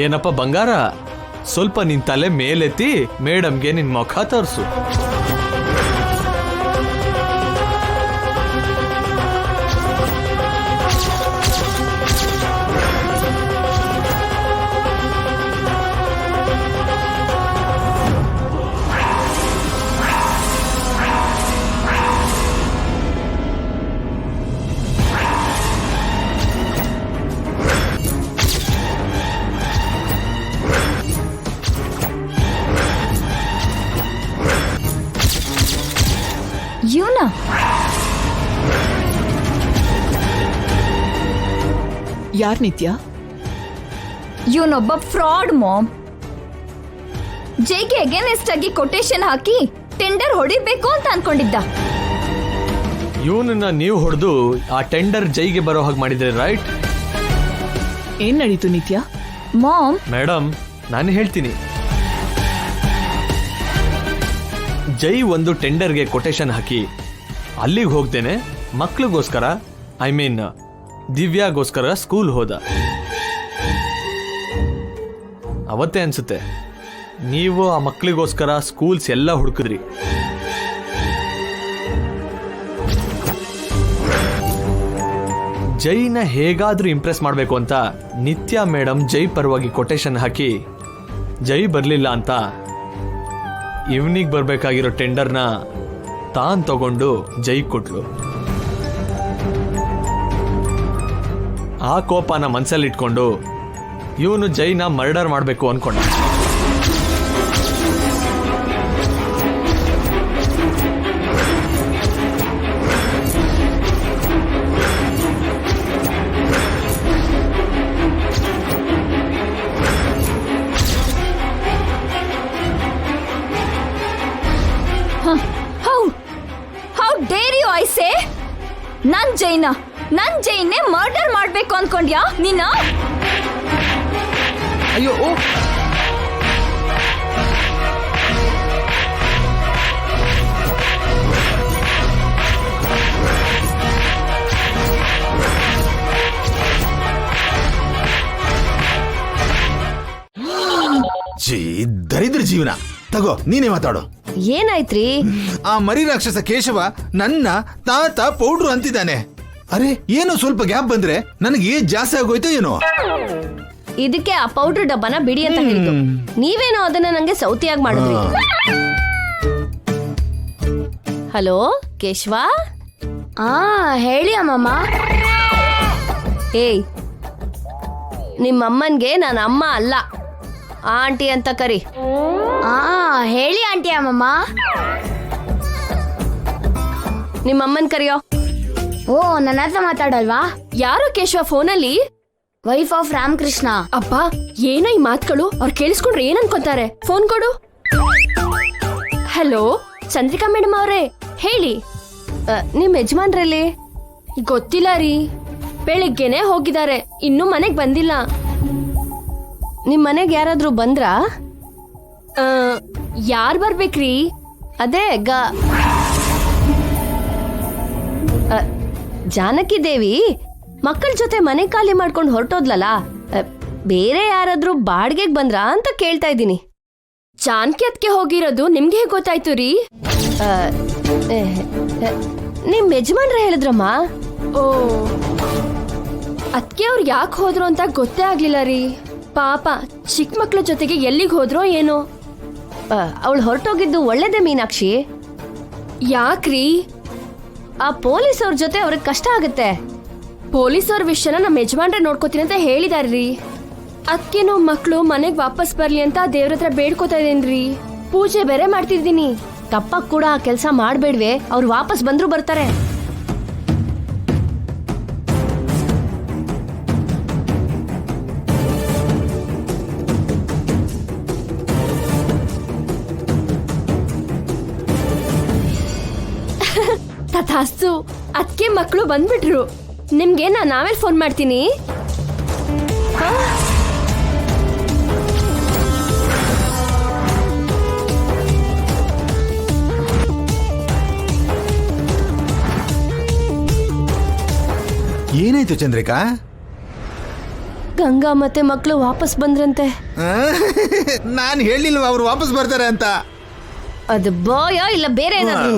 ಏನಪ್ಪ ಬಂಗಾರ, ಸ್ವಲ್ಪ ನಿನ್ ತಲೆ ಮೇಲೆತ್ತಿ ಮೇಡಮ್ಗೆ ನಿನ್ ಮುಖ ತೋರಿಸು. ಇವನ ಯಾರ್ ನಿತ್ಯ? ಇವನೊಬ್ಬ ಫ್ರಾಡ್ ಮಾಮ್. ಜೈಗೆ ಅಗೇನೆಸ್ಟ್ ಆಗಿ ಕೊಟೇಶನ್ ಹಾಕಿ ಟೆಂಡರ್ ಹೊಡಿಬೇಕು ಅಂತ ಅನ್ಕೊಂಡಿದ್ದ. ಇವನನ್ನ ನೀವು ಹೊಡೆದು ಆ ಟೆಂಡರ್ ಜೈಗೆ ಬರೋ ಹಾಗೆ ಮಾಡಿದ್ರೆ ರೈಟ್? ಏನ್ ನಡೀತು ನಿತ್ಯ? ಮಾಮ್, ಮೇಡಮ್ ನಾನು ಹೇಳ್ತೀನಿ. ಜೈ ಒಂದು ಟೆಂಡರ್ಗೆ ಕೊಟೇಶನ್ ಹಾಕಿ ಅಲ್ಲಿಗೆ ಹೋಗ್ದೇನೆ ಮಕ್ಳಿಗೋಸ್ಕರ, ಐ ಮೀನ್ ದಿವ್ಯಾಗೋಸ್ಕರ ಸ್ಕೂಲ್ ಹೋದ. ಅವತ್ತೇ ಅನ್ಸುತ್ತೆ ನೀವು ಆ ಮಕ್ಳಿಗೋಸ್ಕರ ಸ್ಕೂಲ್ಸ್ ಎಲ್ಲ ಹುಡುಕಿದ್ರಿ. ಜೈನ ಹೇಗಾದ್ರೂ ಇಂಪ್ರೆಸ್ ಮಾಡಬೇಕು ಅಂತ ನಿತ್ಯ ಮೇಡಮ್ ಜೈ ಪರವಾಗಿ ಕೊಟೇಶನ್ ಹಾಕಿ ಜೈ ಬರಲಿಲ್ಲ ಅಂತ ಇವನಿಗೆ ಬರಬೇಕಾಗಿರೋ ಟೆಂಡರ್ನ ತಾನ್ ತಗೊಂಡು ಜೈ ಕೊಟ್ಲು. ಆ ಕೋಪನ ಮನ್ಸಲ್ಲಿಟ್ಕೊಂಡು ಇವನು ಜೈನ ಮರ್ಡರ್ ಮಾಡಬೇಕು ಅನ್ಕೊಂಡ. How dare you I say? ನನ್ ಜೈನೇ ಮರ್ಡರ್ ಮಾಡ್ಬೇಕು ಅನ್ಕೊಂಡ್ಯಾ ನೀನ? ಅಯ್ಯೋ, ದರಿದ್ರ ಜೀವನ. ತಗೋ ನೀನೇ ಮಾತಾಡು. ಏನಾಯ್ತ್ರಿ? ಆ ಮರಿ ರಾಕ್ಷಸ ಕೇಶವ ನನ್ನ ತಾತ ಪೌಡ್ರು ಅಂತಿದ್ದಾನೆ. ಅರೆ ಏನೋ ಸ್ವಲ್ಪ ಗ್ಯಾಪ್ ಬಂದ್ರೆ ನನಗೆ ಏನ್ ಜಾಸ್ತಿ ಆಗೋಯ್ತು ಏನೋ. ಇದಕ್ಕೆ ಆ ಪೌಡರ್ ಡಬ್ಬನ ಬಿಡಿ ಅಂತ ಹೇಳಿದ್ದು. ನೀವೇನೋ ಅದನ್ನ ನಂಗೆ ಸೌತಿಯಾಗಿ ಮಾಡಿದ್ರಿ. ಹಲೋ ಕೇಶವ? ಹೇಳಿ ಅಮ್ಮಮ್ಮ. ಏಯ್, ನಿಮ್ಮಮ್ಮನ್ಗೆ ನಾನು ಅಮ್ಮ ಅಲ್ಲ, ಆಂಟಿ ಅಂತ ಕರಿ. ಹೇಳಿ ಆಂಟಿ. ಅಮ್ಮಮ್ಮ ನಿಮ್ಮಮ್ಮನ್ ಕರಿಯೋ. ಓ, ನನ್ನ ಹತ್ರ ಮಾತಾಡಲ್ವಾ? ಯಾರು ಕೇಶವ ಫೋನಲ್ಲಿ? Wife of Ramakrishna. ಅಪ್ಪ, ಏನೋ ಈ ಮಾತುಗಳು. ಅವ್ರು ಕೇಳಿಸ್ಕೊಂಡ್ರೆ ಏನ್ ಅನ್ಕೊಂತಾರೆ? ಫೋನ್ ಕೊಡು. ಹಲೋ ಚಂದ್ರಿಕಾ ಮೇಡಮ್ ಅವರೇ, ಹೇಳಿ. ನಿಮ್ ಯಜಮಾನ್ರಲ್ಲಿ? ಗೊತ್ತಿಲ್ಲ ರೀ, ಬೆಳಿಗ್ಗೆನೆ ಹೋಗಿದ್ದಾರೆ, ಇನ್ನೂ ಮನೆಗ್ ಬಂದಿಲ್ಲ. ನಿಮ್ ಮನೆಗ್ ಯಾರಾದ್ರೂ ಬಂದ್ರಾ? ಯಾರ್ ಬರ್ಬೇಕ್ರಿ? ಅದೇ ಜಾನಕಿ ದೇವಿ ಮಕ್ಕಳ ಜೊತೆ ಮನೆ ಖಾಲಿ ಮಾಡ್ಕೊಂಡು ಹೊರಟೋದ್ಲಲ್ಲ, ಬೇರೆ ಯಾರಾದ್ರೂ ಬಾಡ್ಗೆಗ್ ಬಂದ್ರಾ ಅಂತ ಕೇಳ್ತಾ ಇದ್ದೀನಿ. ಜಾನಕಿ ಅದಕ್ಕೆ ಹೋಗಿರೋದು ನಿಮ್ಗೆ ಹೇಗೆ ಗೊತ್ತಾಯ್ತು ರೀ? ನಿಮ್ ಯಜಮಾನ್ರ ಹೇಳಿದ್ರಮ್ಮ. ಓ, ಅದಕ್ಕೆ ಅವ್ರು ಯಾಕೆ ಹೋದ್ರು ಅಂತ ಗೊತ್ತೇ ಆಗ್ಲಿಲ್ಲ ರೀ. ಪಾಪ ಚಿಕ್ಕ ಮಕ್ಳ ಜೊತೆಗೆ ಎಲ್ಲಿಗೆ ಹೋದ್ರೋ ಏನೋ. ಅವಳು ಹೊರಟೋಗಿದ್ದು ಒಳ್ಳೇದೇ ಮೀನಾಕ್ಷಿ. ಯಾಕ್ರಿ? ಆ ಪೊಲೀಸ್ ಅವ್ರ ಜೊತೆ ಅವ್ರಿಗೆ ಕಷ್ಟ ಆಗುತ್ತೆ. ಪೊಲೀಸ್ ಅವ್ರ ವಿಷಯನ ನಮ್ಮ ಯಜಮಾನ್ರೆ ನೋಡ್ಕೋತೀನಿ ಅಂತ ಹೇಳಿದಾರ್ರಿ. ಅದಕ್ಕೇನೋ ಮಕ್ಳು ಮನೆಗ್ ವಾಪಸ್ ಬರ್ಲಿ ಅಂತ ದೇವ್ರ ಹತ್ರ ಬೇಡ್ಕೋತಾ ಇದೀನ್ರಿ. ಪೂಜೆ ಬೇರೆ ಮಾಡ್ತಿದ್ದೀನಿ. ತಪ್ಪಾಗ್ ಕೂಡ ಆ ಕೆಲ್ಸ ಮಾಡ್ಬೇಡ್ವೆ, ಅವ್ರು ವಾಪಸ್ ಬಂದ್ರು ಬರ್ತಾರೆ. ತಥಾಸ್ತು. ಅದಕ್ಕೆ ಮಕ್ಕಳು ಬಂದ್ಬಿಟ್ರು. ನಿಮ್ಗೆ ನಾನು ಆಮೇಲೆ ಫೋನ್ ಮಾಡ್ತೀನಿ. ಏನಾಯ್ತು ಚಂದ್ರಿಕಾ? ಗಂಗಾ ಮತ್ತೆ ಮಕ್ಕಳು ವಾಪಸ್ ಬಂದ್ರಂತೆ. ನಾನು ಹೇಳಿಲ್ವ ಅವ್ರು ವಾಪಸ್ ಬರ್ತಾರೆ ಅಂತ. ಅದು ಬಾಯ ಇಲ್ಲ ಬೇರೆ ಏನಾದ್ರೂ?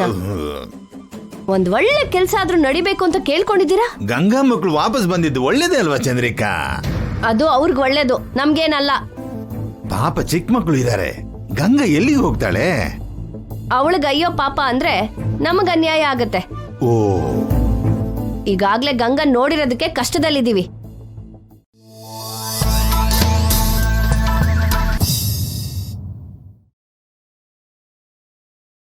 ಒಂದ್ ಒಳ್ಳೆ ಕೆಲ್ಸ ಆದ್ರೂ ನಡಿಬೇಕು ಅಂತ ಕೇಳ್ಕೊಂಡಿದ್ದೀರಾ? ಗಂಗಾ ಮಕ್ಕಳು ವಾಪಸ್ ಬಂದಿದ್ದು ಒಳ್ಳೇದೇ ಅಲ್ವಾ ಚಂದ್ರಿಕಾ? ಅದು ಅವ್ರಿಗೆ ಒಳ್ಳೇದು, ನಮ್ಗೇನಲ್ಲ. ಪಾಪ ಚಿಕ್ಕ ಮಕ್ಕಳು ಇದ್ದಾರೆ, ಗಂಗಾ ಎಲ್ಲಿಗೆ ಹೋಗ್ತಾಳೆ? ಅವಳಿಗೆ ಅಯ್ಯೋ ಪಾಪ ಅಂದ್ರೆ ನಮಗ್ ಅನ್ಯಾಯ ಆಗತ್ತೆ. ಓ, ಈಗಾಗ್ಲೇ ಗಂಗಾ ನೋಡಿರೋದಕ್ಕೆ ಕಷ್ಟದಲ್ಲಿದ್ದೀವಿ.